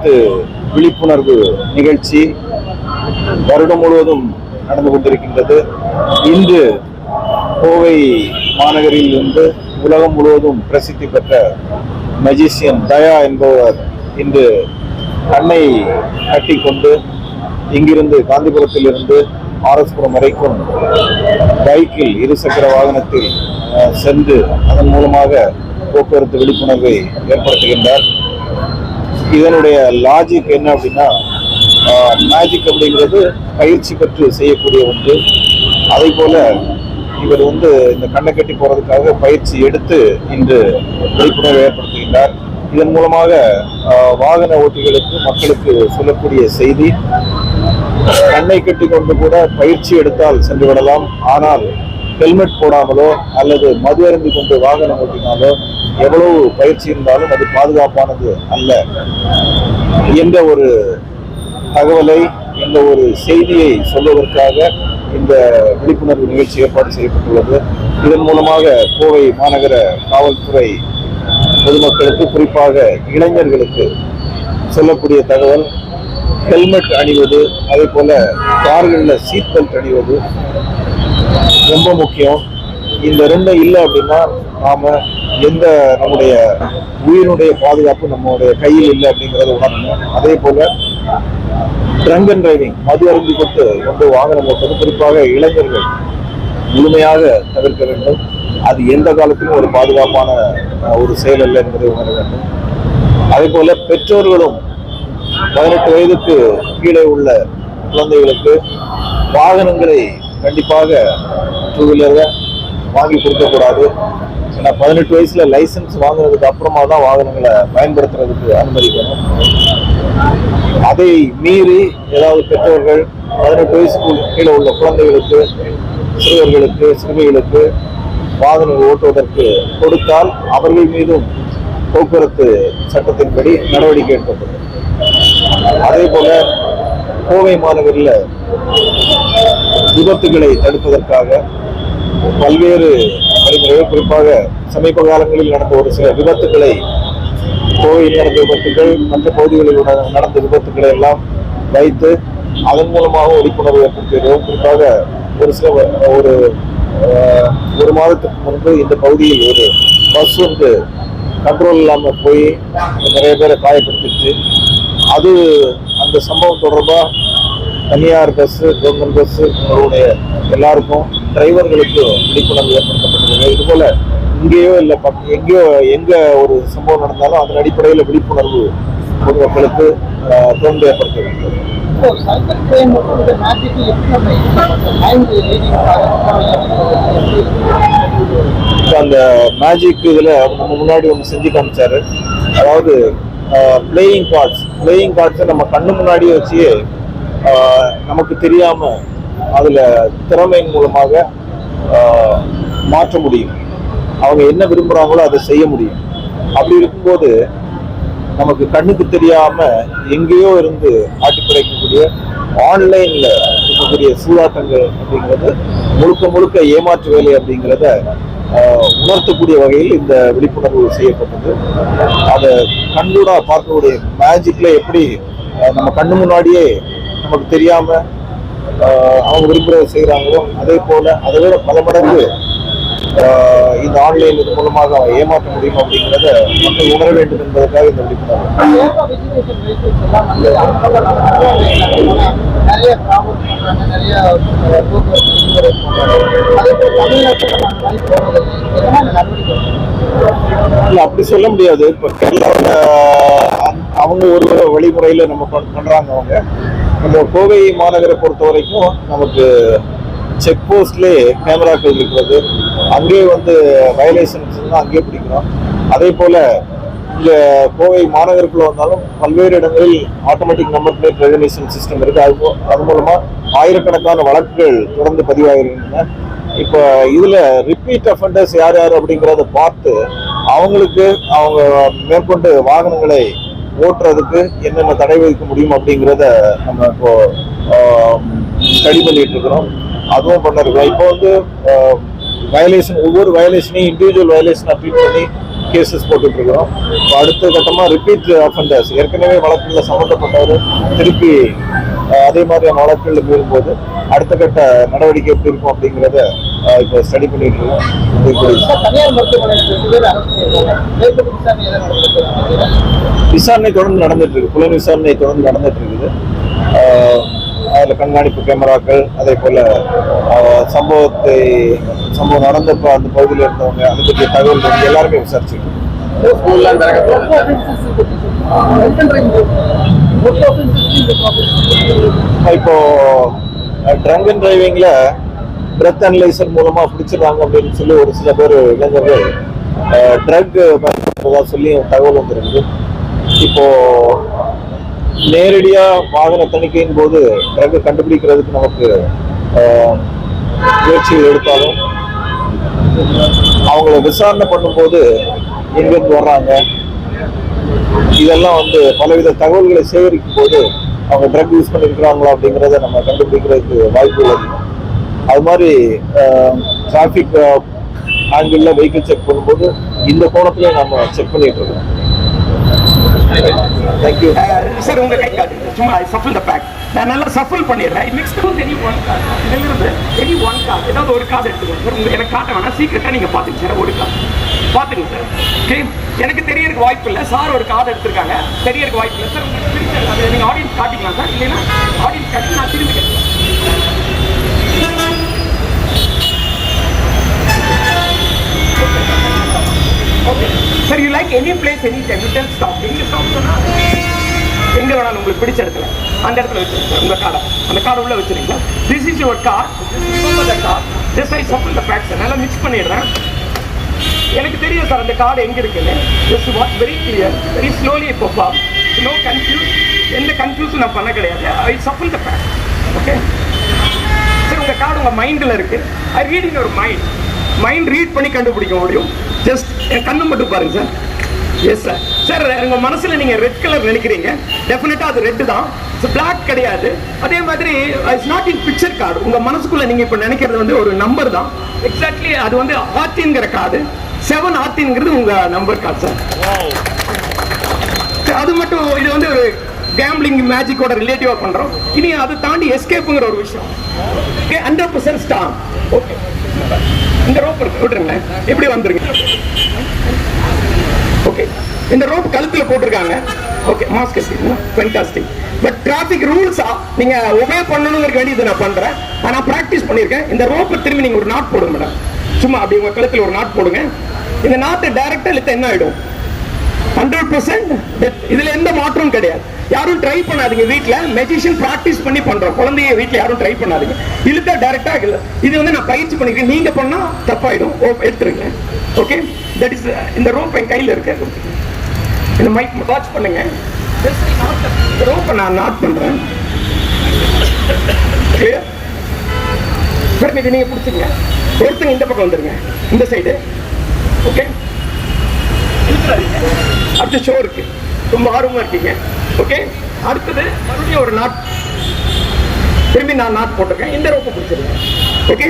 போக்குவரத்து விழிப்புணர்வு நிகழ்ச்சி வருடம் முழுவதும் நடந்து கொண்டிருக்கின்றது. இன்று கோவை மாநகரில் இருந்து உலகம் முழுவதும் பிரசித்தி பெற்ற மெஜிஷியன் தயா என்பவர் இன்று கண்ணை கட்டிக்கொண்டு இங்கிருந்து காந்திபுரத்தில் இருந்து ஆர்எஸ்புரம் வரைக்கும் பைக்கில் இருசக்கர வாகனத்தில் சென்று அதன் மூலமாக போக்குவரத்து விழிப்புணர்வை ஏற்படுத்துகின்றார். இதனுடைய லாஜிக் என்ன அப்படின்னா, மேஜிக் அப்படிங்கிறது பயிற்சி பெற்று செய்யக்கூடிய ஒன்று. அதே போல இவர் இந்த கண்ணை கட்டி போறதுக்காக பயிற்சி எடுத்து இன்று விழிப்புணர்வை ஏற்படுத்துகின்றார். இதன் மூலமாக வாகன ஓட்டிகளுக்கு மக்களுக்கு சொல்லக்கூடிய செய்தி, கண்ணை கட்டி கொண்டு கூட பயிற்சி எடுத்தால் சென்று விடலாம். ஆனால் ஹெல்மெட் போடாமலோ அல்லது மது அருந்தி கொண்டு வாகனம் ஓட்டினாலோ எவ்வளவு பயிற்சி இருந்தாலும் அது பாதுகாப்பானது அல்ல என்ற ஒரு தகவலை, இந்த ஒரு செய்தியை சொல்வதற்காக இந்த விழிப்புணர்வு நிகழ்ச்சி ஏற்பாடு செய்யப்பட்டுள்ளது. இதன் மூலமாக கோவை மாநகர காவல்துறை பொதுமக்களுக்கு, குறிப்பாக இளைஞர்களுக்கு சொல்லக்கூடிய தகவல், ஹெல்மெட் அணிவது, அதே போல கார்களில் சீட் பெல்ட் அணிவது ரொம்ப முக்கியம். இந்த ரெண்டும் இல்லை அப்படின்னா நாம நம்முடைய உயிரினுடைய பாதுகாப்பு நம்மளுடைய கையில் இல்லை அப்படிங்கிறத உணரணும். அதே போல ட்ரங்க் அண்ட் டிரைவிங், மது அருந்தி கொண்டு வாகனம் ஓட்டுவது, குறிப்பாக இளைஞர்கள் முழுமையாக தவிர்க்க வேண்டும். அது எந்த காலத்திலும் ஒரு பாதுகாப்பான ஒரு செயல் அல்ல என்பதை உணர வேண்டும். அதே போல பெற்றோர்களும் 18 வயதுக்கு கீழே உள்ள குழந்தைகளுக்கு வாகனங்களை கண்டிப்பாக டூ வீலரை வாங்கி கொடுக்கக்கூடாது. ஏன்னா 18 வயசுல லைசன்ஸ் வாங்குறதுக்கு அப்புறமா தான் வாகனங்களை பயன்படுத்துறதுக்கு அனுமதிக்கணும். அதை மீறி ஏதாவது பெற்றோர்கள் 18 வயசுக்கு கீழே உள்ள குழந்தைகளுக்கு, சிறுமிகளுக்கு வாகனங்கள் ஓட்டுவதற்கு கொடுத்தால் அவர்கள் மீதும் போக்குவரத்து சட்டத்தின்படி நடவடிக்கை எடுக்கப்படும். அதே போல கோவை மாநகரில் விபத்துகளை தடுப்பதற்காக பல்வேறு வழிமுறைகள், குறிப்பாக சமீப காலங்களில் நடந்த ஒரு சில விபத்துக்களை, கோவையில் நடந்த விபத்துக்கள், மற்ற பகுதிகளில் நடந்த விபத்துக்களை எல்லாம் வைத்து அதன் மூலமாக விழிப்புணர்வு ஏற்படுத்துகிறோம். குறிப்பாக ஒரு மாதத்துக்கு முன்பு இந்த பகுதியில் ஒரு பஸ் கண்ட்ரோல் இல்லாமல் போய் நிறைய பேரை காயப்படுத்திடுச்சு. அந்த சம்பவம் தொடர்பாக தனியார் பஸ்ஸு, கவர்மெண்ட் பஸ்ஸு எல்லாருக்கும், டிரைவர்களுக்கு விழிப்புணர்வு ஏற்படுத்தப்பட்டிருக்கு. இதுபோல இங்கேயோ இல்லை எங்க ஒரு சம்பவம் நடந்தாலும் அதன் அடிப்படையில் விழிப்புணர்வு பொதுமக்களுக்கு தொடர்ந்து ஏற்படுத்த வேண்டும். அந்த மேஜிக் இதுல நம்ம முன்னாடி ஒன்று செஞ்சு காமிச்சாரு. அதாவது பிளேயிங் கார்ட்ஸை நம்ம கண்ணு முன்னாடியே வச்சு நமக்கு தெரியாம அதுல திறமையின் மூலமாக மாற்ற முடியும். அவங்க என்ன விரும்புறாங்களோ அதை செய்ய முடியும். அப்படி இருக்கும்போது நமக்கு கண்ணுக்கு தெரியாம எங்கேயோ இருந்து ஆட்டி படைக்கக்கூடிய ஆன்லைன்ல இருக்கக்கூடிய சூதாட்டங்கள் அப்படிங்கிறது முழுக்க ஏமாற்று வேலை அப்படிங்கிறத உணர்த்தக்கூடிய வகையில் இந்த விழிப்புணர்வு செய்யப்பட்டது. அதை கண்கூடா பார்க்கக்கூடிய மேஜிக்ல எப்படி நம்ம கண்ணு முன்னாடியே நமக்கு தெரியாம அவங்க விரும்புறதை செய்யறாங்களோ, அதே போல அதை விட பல மடங்கு இந்த ஆன்லைன் இது மூலமாக ஏமாற்ற முடியும் அப்படிங்கிறத மக்கள் உணர வேண்டும் என்பதற்காக இந்த விழிப்புணர்வு. இல்ல, அப்படி சொல்ல முடியாது. இப்ப கேரளாவில் அவங்க ஒரு வழிமுறையில நம்ம பண்றாங்க. அவங்க நம்ம கோவை மாநகரை பொறுத்த வரைக்கும் நமக்கு செக் போஸ்ட்லேயே கேமராக்கள் இருக்கிறது. அங்கேயே வயலேஷன்ஸ் அங்கேயே பிடிக்கிறோம். அதே போல இங்க கோவை மாநகருக்குள்ள வந்தாலும் பல்வேறு இடங்களில் automatic number plate recognition system இருக்கு. அது மூலமா ஆயிரக்கணக்கான வழக்குகள் தொடர்ந்து பதிவாகிருக்கின்றன. இப்போ இதுல ரிப்பீட் அஃபண்டர்ஸ் யார் அப்படிங்கிறத பார்த்து அவங்களுக்கு அவங்க மேற்கொண்டு வாகனங்களை ஓட்டுறதுக்கு என்னென்ன தடை விதிக்க முடியும் அப்படிங்கிறத நம்ம இப்போ ஸ்டடி பண்ணிட்டு இருக்கிறோம். அதுவும் பண்ணிருக்கோம். இப்போ வயலேஷன், ஒவ்வொரு வயலேஷனையும் இண்டிவிஜுவல் வயலேஷனை ட்ரீட் பண்ணி கேசஸ் போட்டுட்டு இருக்கிறோம். அடுத்த கட்டமாக ரிப்பீட் அஃபண்டர்ஸ், ஏற்கனவே வழக்குகளில் சம்மந்தப்பட்டவர் திருப்பி அதே மாதிரியான வழக்குகளில் மீறும்போது அடுத்த கட்ட நடவடிக்கை எப்படி இருக்கும் அப்படிங்கிறத இப்போ ஸ்டடி பண்ணிட்டு இருக்கோம். விசாரணை தொடர்ந்து நடந்துட்டு இருக்கு, புலன் விசாரணை தொடர்ந்து நடந்துட்டு இருக்குது. அதில் கண்காணிப்பு கேமராக்கள், அதே போல சம்பவம் நடந்தப்போ அந்த பகுதியில் இருந்தவங்க அதை பற்றிய தகவல் எல்லாருமே விசாரிச்சுட்டு இப்போ ட்ரங்க் அண்ட் டிரைவிங்ல பிரெத் அனலைசர் மூலமா பிடிச்சிருக்காங்க அப்படின்னு சொல்லி ஒரு சில பேர் இளைஞர்கள் ட்ரக் பயன்படுத்துறதா சொல்லி தகவல் வந்துருக்கு. இப்போ நேரடியா வாகன தணிக்கையின் போது ட்ரக் கண்டுபிடிக்கிறதுக்கு நமக்கு முயற்சிகள் எடுத்தாலும் அவங்கள விசாரணை பண்ணும்போது எங்கிருந்து வர்றாங்க இதெல்லாம் பலவித தகவல்களை சேகரிக்கும் போது அவங்க ட்ரக் யூஸ் பண்ணியிருக்கிறாங்களா அப்படிங்கிறத நம்ம கண்டுபிடிக்கிறதுக்கு வாய்ப்பு உள்ளது. அது மாதிரி டிராஃபிக் ஆங்கிள் வெஹிக்கிள் செக் பண்ணும்போது இந்த கோணத்திலையும் நம்ம செக் பண்ணிட்டு இருக்கோம். Thank you sir. உங்க கை காட்டு சும்மா சஃபில் த பேக். நான் நல்லா சஃபில் பண்ணிடுறேன். நெக்ஸ்ட் வந்து எனி ஒன் கார்டு, இதிலிருந்து எனி ஒன் கார்டு ஏதாவது ஒரு கார்டு எடுத்துக்கோங்க சார். உங்களுக்கு எனக்கு காட்ட வேணாம், சீக்கிரட்டா நீங்க பாத்துங்க சார். ஒரு கார்டு பாத்துங்க சார். ஓகே, எனக்கு தெரியறதுக்கு வாய்ப்பு இல்லை. சார் ஒரு கார்டு எடுத்திருக்காங்க, தெரியறதுக்கு வாய்ப்பு இல்லை சார். உங்களுக்கு நீங்க ஆடியன்ஸ் காட்டிக்கலாம் சார். இல்லைன்னா ஆடியன்ஸ் காட்டி நான் திரும்பி கேட்கிறேன். Okay. Sir, you like any place, any time, you can stop. எங்க ஸ்டாப் சொன்னா எங்க வேணாலும் உங்களுக்கு பிடிச்ச இடத்துல அந்த இடத்துல வச்சிருங்க உங்க கார்டை. அந்த கார்டு உள்ள வச்சிருங்க. This is your card. The card. This I shuffle the packs. நல்லா மிக்ஸ் பண்ணிடுறேன். எனக்கு தெரியும் சார் அந்த கார்டு எங்க இருக்குன்னு. Just watch very clear. Very slowly pop up. No confuse. எந்த கன்ஃபியூஷன் நான் பண்ண கிடையாது. I shuffle the pack. Okay. Sir உங்க கார்டு உங்க மைண்ட்ல இருக்கு. I read in your mind. Mind read பண்ணி கண்டுபிடிக்க முடியும். ஜஸ்ட் என் கண்ணை மட்டும் பாருங்க சார். Yes sir. சார் உங்க மனசுல நீங்க ரெட் கலர் நினைக்கிறீங்க, டெஃபினட்டா அது ரெட் தான், பிளாக் கிடையாது. அதே மாதிரி it's not in picture card. உங்க மனசுக்குள்ள நீங்க இப்ப நினைக்கிறது ஒரு நம்பர் தான். எக்ஸாக்ட்லி அது ஆர்டின்ங்கிற கார்டு. 7 ஆர்டின்ங்கிறது உங்க நம்பர் கார்டு சார். அது மட்டும் இது ஒரு கேம்பிளிங் மேஜிக்கோட ரிலேட்டிவா பண்றோம். இனி அதை தாண்டி எஸ்கேப்புங்கிற ஒரு விஷயம். 100% ஸ்டார். ஓகே, இந்த ரோப் விட்டுருங்க, எப்படி வந்துருங்க. ஓகே, இந்த ரோப் கழுத்துல போட்டிருக்காங்க. Okay, mask fantastic. But traffic ரூல்ஸா நீங்க ஒபே பண்ணணுங்கிற வேண்டியது நான் பண்றேன். நான் பிராக்டிஸ் பண்ணியிருக்கேன். இந்த ரோப்பை திரும்பி நீங்க ஒரு நாட் போடுங்க மேடம். சும்மா அப்படி உங்க கழுத்துல ஒரு நாட் போடுங்க. இந்த நாட்டு டைரக்டா இழுத்த என்ன ஆயிடும்? 100%. இதுல எந்த மாற்றமும் கிடையாது. யாரும் ட்ரை பண்ணாதீங்க. வீட்டுல மெஜிஷியன் பிராக்டிஸ் பண்ணி பண்றோம். குழந்தைய வீட்டுல யாரும் ட்ரை பண்ணாதீங்க. இழுத்தா டைரக்டா இது நான் பயிற்சி பண்ணிக்கிறேன். நீங்க பண்ணா தப்பாயிடும். எடுத்துருங்க. ஓகே, தட் இஸ் இந்த ரோப் என் கையில இருக்கு. இந்த மைக் வாட்ச் பண்ணுங்க. இந்த ரோப்பை நான் நாட் பண்றேன். கிளியர்? இது நீங்க பிடிச்சிங்க. ஒருத்தங்க இந்த பக்கம் வந்துருங்க, இந்த சைடு. ஓகே, அடுத்த ஷோ இருக்கு. ரொம்ப ஆர்வமா இருக்கீங்க. ஓகே, அடுத்தது மறுபடியும் ஒரு நாட். திரும்பி நான் நாட் போட்டிருக்கேன். இந்த ரோப்பை பிடிச்சிருக்கேன். ஓகே,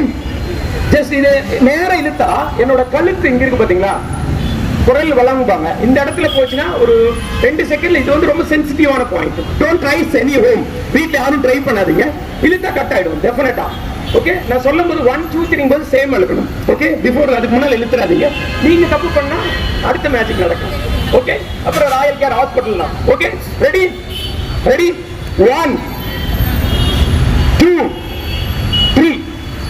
ஜஸ்ட் இது நேரம் இழுத்தா என்னோட கழுத்து இங்க இருக்கு பாத்தீங்களா, குரல் வழங்குவாங்க. இந்த இடத்துல போச்சுன்னா ஒரு 2 செகண்ட்ல இது ரொம்ப சென்சிட்டிவான point. Don't try any home. வீட்டில் யாரும் ட்ரை பண்ணாதீங்க. இழுத்தா கட் ஆயிடும் டெஃபினட்டா. ஓகே, நான் சொல்லும் போது 1 2 3 போது சேம் இழுக்கணும். ஓகே, பிஃபோர் அதுக்கு முன்னால் இழுத்துறாதீங்க. நீங்க தப்பு பண்ணா அடுத்த மேட்சிக் நடக்கும். ஓகே, அப்புறம் ராயல் கேர் ஹாஸ்பிட்டல் தான். ஓகே, ரெடி ரெடி 1 2 3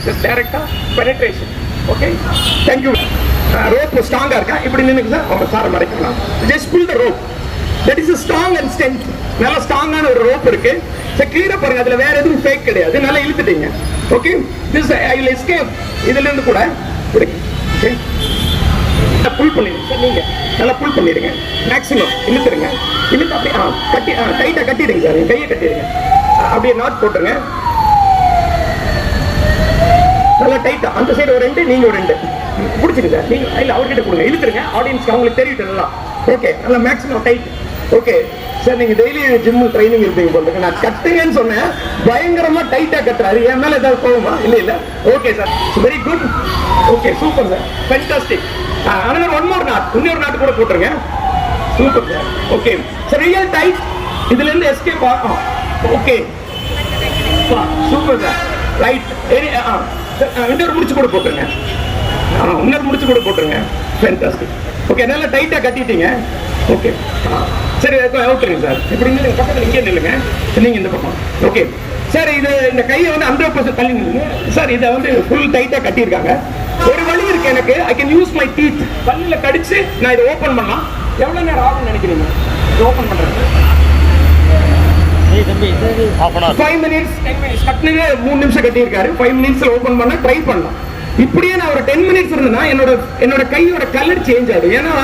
ஜஸ்ட் டைரக்டா penetration. Okay, thank you. Rope ஸ்ட்ராங்கா இருக்கா? இப்படி நின்னுங்க சார். அவங்க சாரை மறைக்கலாம். Just pull the rope. That is a strong and strength. நல்ல ஸ்ட்ராங்கான ஒரு ரோப் இருக்கு. சரி, கிளியரா பாருங்க. அதுல வேற எதுவும் ஃபேக் கிடையாது. நல்லா இழுத்துட்டீங்க. Okay, this I will escape. இதுல இருந்து கூட ஓகே, புல் பண்ணிடுங்க சார். நீங்க நல்லா புல் பண்ணிடுங்க. மேக்ஸிமம் இழுத்துருங்க. இழுத்து அப்படியே கட்டி டைட்டா கட்டிடுங்க சார். கையை கட்டிடுங்க. அப்படியே நாட் போட்டுருங்க. நல்லா டைட்டா. அந்த சைடு ஒரு 2, நீங்க ஒரு 2 பிடிச்சிருங்க. நீங்க இல்ல அவர்கிட்ட கொடுங்க. இழுத்துருங்க. ஆடியன்ஸ்க்கு அவங்களுக்கு தெரியும் நல்லா. ஓகே, நல்லா மேக்ஸிமம் டைட். ஓகே சார், நீங்க டெய்லி ஜிம் ட்ரைனிங் இருப்பீங்க போல. நான் கட்டுங்கன்னு சொன்னேன், பயங்கரமா டைட்டா கட்டுறாரு. என் மேல ஏதாவது போகுமா? இல்ல இல்ல. Okay sir, very good. Okay, super sir, fantastic. another one more knot, இன்னொரு knot கூட போட்டுருங்க. Super sir. Okay sir, real tight. இதுல இருந்து எஸ்கேப் ஆகும். Okay super sir. ரைட், இன்னொரு முடிச்சு கூட போட்டுருங்க. இன்னொரு முடிச்சு கூட போட்டுருங்க. ஃபேண்டாஸ்டிக். ஓகே, நல்லா டைட்டா கட்டிட்டீங்க. ஓகே சரி, அவுட்டுருங்க சார். இப்படி இருந்து பக்கத்தில் இங்கே நில்லுங்க. நீங்க இந்த பக்கம். ஓகே சார், இது இந்த கையை வந்து 100% தள்ளி நில்லுங்க சார். இதை வந்து ஃபுல் டைட்டா கட்டியிருக்காங்க. ஒரு வழி இருக்கு எனக்கு. I can use my teeth. பல்லில் கடிச்சு நான் இதை ஓப்பன் பண்ணலாம். எவ்வளவு நேரம் ஆகும்னு நினைக்கிறீங்க ஓப்பன் பண்றது? 5 minutes 10 minutes கட்டினது 3 நிமிஷம் கட்டியிருக்காரு. 5 மினிட்ஸ்ல ஓப்பன் பண்ண ட்ரை பண்ணலாம். இப்படியே நான் ஒரு 10 மினிட்ஸ் இருந்தேன்னா என்னோட கையோட கலர் சேஞ்ச் ஆகும். ஏன்னா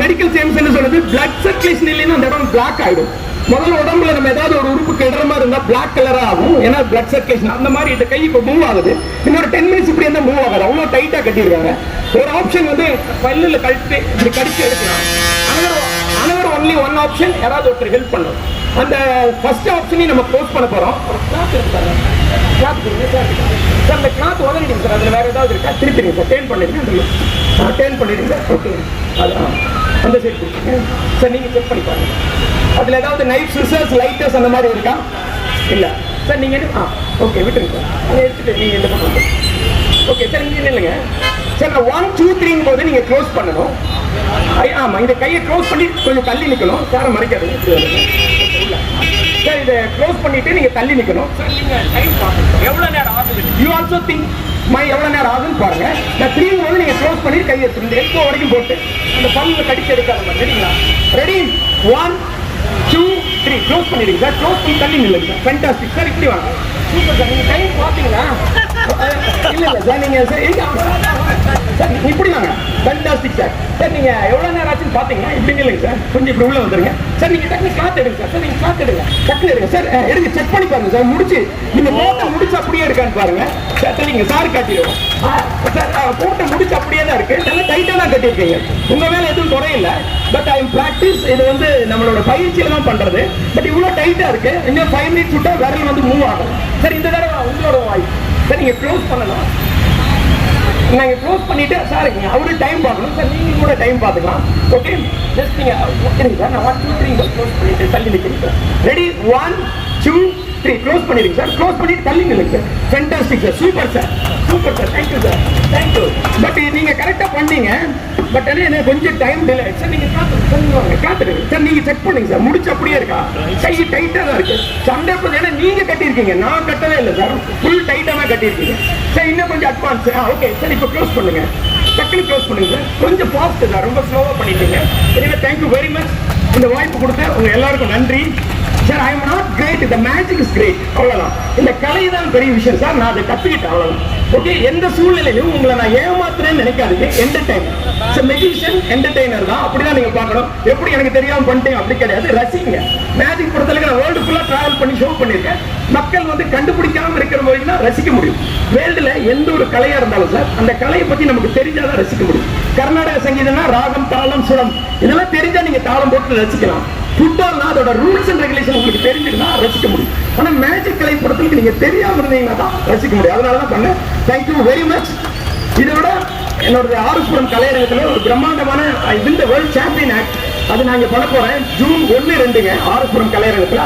மெடிக்கல் சயின்ஸ் என்ன சொல்றது, பிளட் சர்க்குலேஷன் இல்லைன்னா அந்த இடம் பிளாக் ஆயிடும். முதல்ல உடம்புல நம்ம ஏதாவது ஒரு உறுப்பு கெடுற மாதிரி இருந்தா பிளாக் கலரா ஆகும். ஏன்னா பிளட் சர்க்குலேஷன் அந்த மாதிரி இந்த கை இப்போ மூவ் ஆகுது. இன்னொரு 10 மினிட்ஸ் இப்படி இருந்தா மூவ் ஆகாது. அவ்வளோ டைட்டா கட்டியிருக்காங்க. ஒரு ஆப்ஷன் வந்து பல்லுல கழித்து இப்படி கடிச்சு எடுக்கலாம். அனதர் ஒன்லி ஒன் ஆப்ஷன், யாராவது ஒருத்தர் ஹெல்ப் பண்ணும். அந்த ஃபர்ஸ்ட் ஆப்ஷனையும் நம்ம க்ளோஸ் பண்ண போறோம். கிளாத் இருக்காங்க, கிளாத் சார். அந்த கிளாத் உதறிடுங்க சார். அதில் வேற ஏதாவது இருக்கா திருப்பிடுங்க சார். டேர்ன் பண்ணிடுங்க. டேர்ன் பண்ணிடுங்க. ஓகே, அதான் அந்த சைடு கொடுத்துருங்க சார். நீங்கள் செக் பண்ணி பாருங்க. அதில் ஏதாவது நைஃப், சிசர்ஸ், லைட்டர்ஸ் அந்த மாதிரி இருக்கா? இல்லை சார். நீங்கள் ஓகே விட்டுருங்க சார். அதை எடுத்துட்டு நீங்கள் இந்த பக்கம். ஓகே சார், இங்கே இல்லைங்க சார். 1 2 3 போது நீங்கள் க்ளோஸ் பண்ணணும். ஆமாம், இந்த கையை க்ளோஸ் பண்ணி கொஞ்சம் தள்ளி நிற்கணும். சாரை மறைக்காதுங்க சார். இதை க்ளோஸ் பண்ணிட்டு நீங்க தள்ளி நிற்கணும் சார். நீங்க டைம் பார்க்கணும் எவ்வளவு நேரம் ஆகுது. யூ ஆல்சோ திங்க் எவ்வளவு நேரம் ஆகுதுன்னு பாருங்க. நான் 3 போது நீங்க க்ளோஸ் பண்ணி கையை எடுத்துருந்து எல்போ வரைக்கும் போட்டு அந்த பல்ல கடிச்சு எடுக்காத மாதிரி. சரிங்களா? ரெடி? 1 2 3 க்ளோஸ் பண்ணிடுங்க சார். க்ளோஸ் பண்ணி தள்ளி நில்லுங்க சார். Fantastic sir. இப்படி வாங்க. Super sir. நீங்க டைம் பார்த்தீங்களா? இல்ல சார், நீங்க சார் இப்படி வாங்க. Fantastic sir. சார் நீங்க எவ்வளவு நேரம் ஆச்சுன்னு பாத்தீங்கன்னா இப்படி இல்லைங்க சார். கொஞ்சம் இப்படி உள்ள வந்துருங்க சார். நீங்க டக்குனு கிளாத் எடுங்க சார். சார் நீங்க கிளாத் எடுங்க, டக்குனு எடுங்க சார். எடுங்க, செக் பண்ணி பாருங்க சார். முடிச்சு நீங்க போட்ட முடிச்சு அப்படியே இருக்கான்னு பாருங்க சார். நீங்க சார் காட்டிடுவோம் சார். போட்ட முடிச்சு அப்படியே தான் இருக்கு. நல்லா டைட்டா தான் கட்டியிருக்கீங்க. உங்க மேல எதுவும் குறையில்லை. But I practice. இது வந்து நம்மளோட பயிற்சியில தான் பண்றது. பட் இவ்வளவு டைட்டா இருக்கு. இன்னும் 5 மினிட்ஸ் விட்டா விரல் வந்து மூவ் ஆகும் சார். இந்த தடவை உங்களோட வாய்ஸ் சார். நீங்க க்ளோஸ் பண்ணலாம். நாங்க க்ளோஸ் பண்ணிட்டு சார் அவரு டைம் பார்க்கணும் சார். நீங்க கூட டைம் பார்த்துக்கலாம். ஓகே, ஜஸ்ட் நீங்க சார். நான் 1 2 3 க்ளோஸ் பண்ணிட்டு தள்ளி நிற்கிறேன் சார். ரெடி? 1 2 3 க்ளோஸ் பண்ணிடுங்க சார். க்ளோஸ் பண்ணிட்டு தள்ளி நில்லுங்க sir. Fantastic sir. Super sir. Super sir. Thank you sir. Thank you. But நீங்க கரெக்டா பண்ணீங்க. பட் என்ன கொஞ்சம் டைம் டிலே சார். நீங்க காத்துடுங்க சார். நீங்க செக் பண்ணுங்க சார். முடிச்சு அப்படியே இருக்கா? கை டைட்டா தான் இருக்கு. சண்டை ஏன்னா நீங்க கட்டியிருக்கீங்க, நான் கட்டவே இல்லை சார். ஃபுல் டைட்டா தான் கட்டியிருக்கீங்க சார். இன்னும் கொஞ்சம் அட்வான்ஸ். Okay sir. இப்போ க்ளோஸ் பண்ணுங்க. டக்குனு க்ளோஸ் பண்ணுங்க சார். கொஞ்சம் ஃபாஸ்ட் சார். ரொம்ப ஸ்லோவா பண்ணிட்டீங்க. எனவே தேங்க்யூ வெரி மச். இந்த வாய்ப்பு கொடுத்த உங்க எல்லாருக்கும் நன்றி sir. I am not great, the magic is great. அவ்வளவுதான். இந்த கலை தான் பெரிய விஷயம் சார். நான் அதை கத்துக்கிட்டேன். அவ்வளவுதான். ஓகே, எந்த சூழ்நிலையிலும் உங்களை நான் ஏமாத்துறேன்னு நினைக்காதீங்க. Entertainer sir. மெஜிஷியன் என்டர்டைனர் தான். அப்படிதான் நீங்க பார்க்கணும். எப்படி எனக்கு தெரியாம பண்ணிட்டேன் அப்படி கிடையாது. ரசிங்க. மேஜிக் பொறுத்தளவுக்கு நான் வேர்ல்டு ஃபுல்லா டிராவல் பண்ணி ஷோ பண்ணியிருக்கேன். மக்கள் வந்து கண்டுபிடிக்காம இருக்கிற வரைக்கும் தான் ரசிக்க முடியும். வேர்ல்டுல எந்த ஒரு கலையா இருந்தாலும் சார், அந்த கலையை பத்தி நமக்கு தெரிஞ்சாதான் ரசிக்க முடியும். கர்நாடக சங்கீதம்னா ராகம், தாளம், சுரம் இதெல்லாம் தெரிஞ்சா நீங்க தாளம் போட்டு ரசிக்கலாம். ஃபுட்பால்னா அதோட ரூல்ஸ் அண்ட் ரெகுலேஷன் உங்களுக்கு தெரிஞ்சுன்னா ரசிக்க முடியும். ஆனா மேஜிக் கலை பொறுத்தவரைக்கும் நீங்க தெரியாம இருந்தீங்கன்னா தான் ரசிக்க முடியும். அதனாலதான் பண்ணேன். Thank you very much. இதோட என்னோட ஆர்எஸ்புரம் கலையரங்கத்தில் ஒரு பிரம்மாண்டமான இந்த வேர்ல்ட் சாம்பியன் ஆக்ட் அது நான் இங்க பண்ண போறேன். ஜூன் 1 2 ஆர்எஸ்புரம் கலையரங்கத்தில்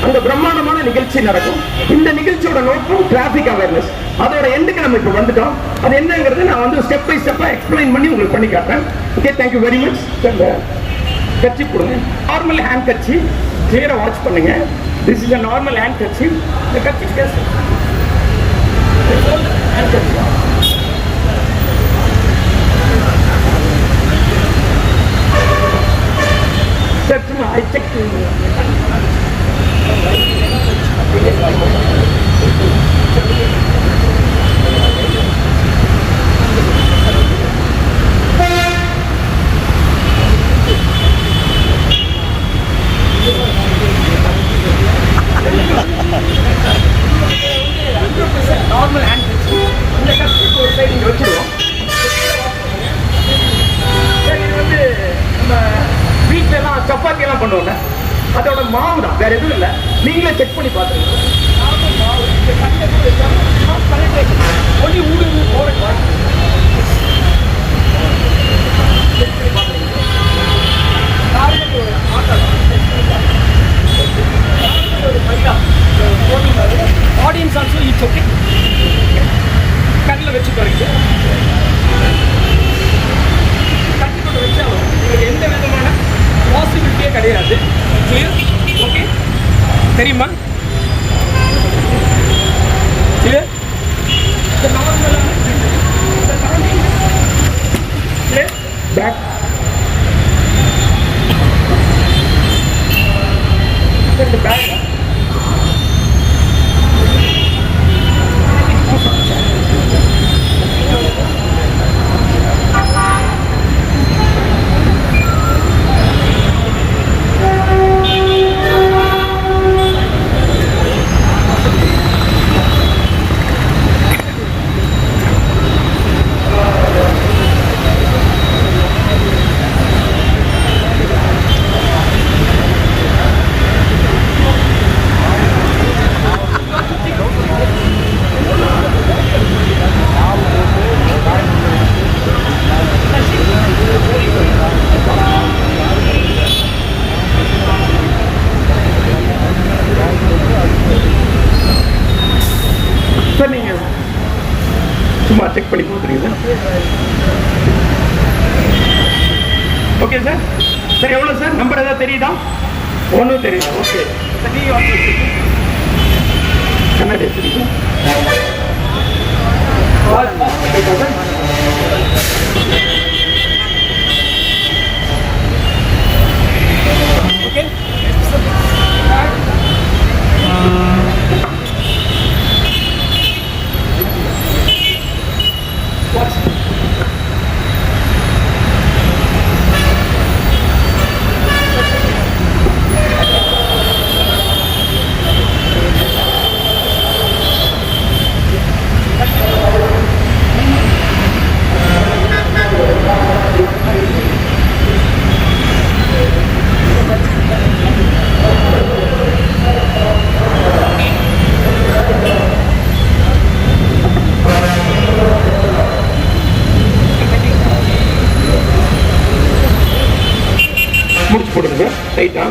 அந்த பிரம்மாண்டமான நிகழ்ச்சி நடக்கும். இந்த நிகழ்ச்சியோட நோக்கம் டிராபிக் அவேர்னஸ். அதோட எண்டுக்கு நம்ம இப்போ வந்துட்டோம். அது என்னங்கிறது நான் வந்து ஸ்டெப் பை ஸ்டெப்பா எக்ஸ்பிளைன் பண்ணி உங்களுக்கு பண்ணி காட்டுறேன். Okay, thank you very much. கட்சி கொடுங்க. நார்மல் ஹேண்ட் கட்சி கிளியரா வாட்ச் பண்ணுங்க. This is a normal hand கட்சி. இந்த கட்சி ஹேண்ட் கட்சி சார். சும்மா ஐ செக் நார்மல் ஹேண்ட் கட்சி. இந்த கட்சிக்கு ஒரு சைடு இங்கே வச்சுருவோம். சரி, இது வந்து நம்ம வீட்டிலலாம் சப்பாத்தி எல்லாம் பண்ணுவோம்ல, அதோட மாவு தான், வேற எதுவும் இல்லை. நீங்களே செக் பண்ணி பார்த்துருங்க. மாவு ஒளி ஊடுருவி போற தெரியுமா? இது பேக் பேக் சார், நீங்க சும்மா செக் பண்ணி கொடுத்துருங்க சார். Okay sir. சார் எவ்வளோ சார்? நம்பர் ஏதாவது தெரியுதா? ஒன்றும் தெரியுதா? Okay sir. நீங்கள் கண்ணாடி எடுத்துருக்கீங்க. ஓகே முடிச்சு போடுங்க சார். டைட்டா,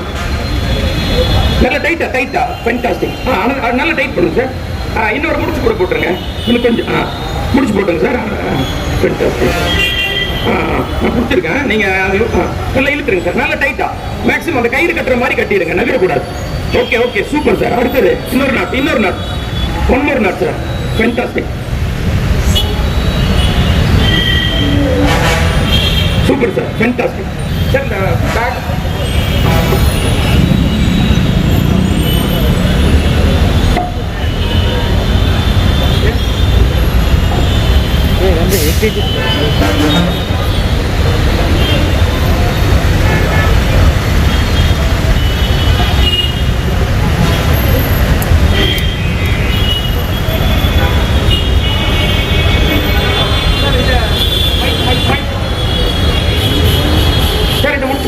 நல்ல டைட்டா ஃபேண்டாஸ்டிக். நல்ல டைட் பண்ணுங்க சார். இன்னொரு முடிச்சு கூட போட்டுருங்க. இன்னும் கொஞ்சம் முடிச்சு போட்டுங்க சார். ஃபேண்டாஸ்டிக். நான் கொடுத்துருக்கேன். நீங்கள் நல்லா இழுத்துருங்க சார். நல்ல டைட்டா, மேக்ஸிமம் அந்த கயிறு கட்டுற மாதிரி கட்டிடுங்க, நகரக்கூடாது. Okay okay super sir. அடுத்தது இன்னொரு knot one more knot sir. Fantastic, super sir, fantastic sir. இந்த பேக்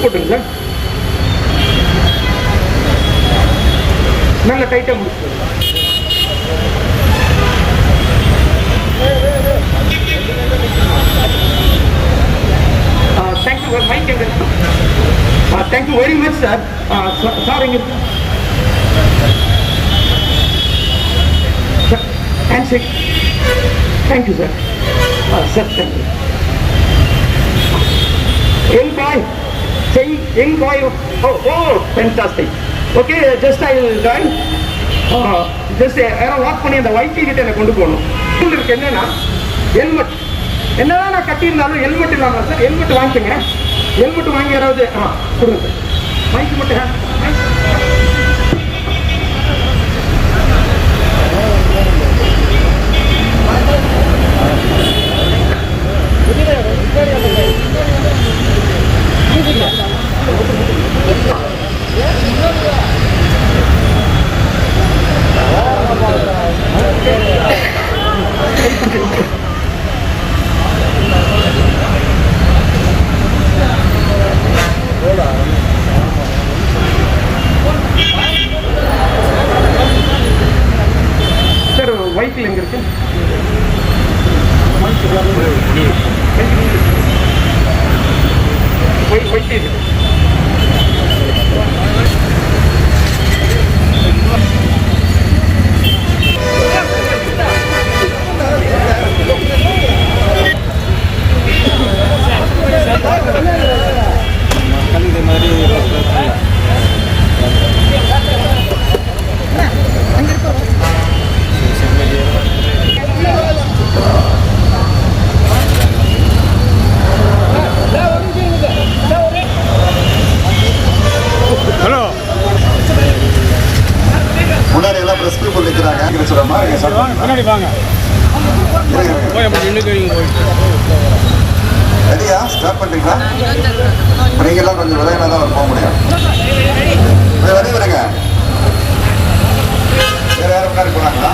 போட்டுங்க சார். நல்ல டைட்டா முடிச்சு. தேங்க்யூ மைக் எங்க? Thank you very much sir. Sir எங்க இருக்கு? Hand shake. Thank you sir. Sir thank you. Young boy, young boy. Oh, fantastic. Okay, just I will join. Just யாரும் வாக் பண்ணி அந்த வைக்கி கிட்ட என்ன கொண்டு போகணும். இருக்கு என்னன்னா ஹெல்மெட். என்னதான் நான் கட்டியிருந்தாலும் ஹெல்மெட் இல்லாமல் சார். ஹெல்மெட் வாங்கிக்கோங்க. ஹெல்மெட் வாங்கி யாராவது கொடுங்க சார். மைக்கு மட்டும் சார். வைக்கில் எங்க இருக்கு? பீப்புள் நிற்கிறாங்க சொல்கிறோமா முன்னாடி வாங்க போய் அப்படி நின்றுக்கிறீங்க ரெடியா ஸ்டார்ட் பண்ணுறீங்களா? நீங்கள்லாம் கொஞ்சம் விளையாட தான் போக முடியும். வெளியே வருங்க. வேறு யாரும் முன்னாடி போனாங்களா?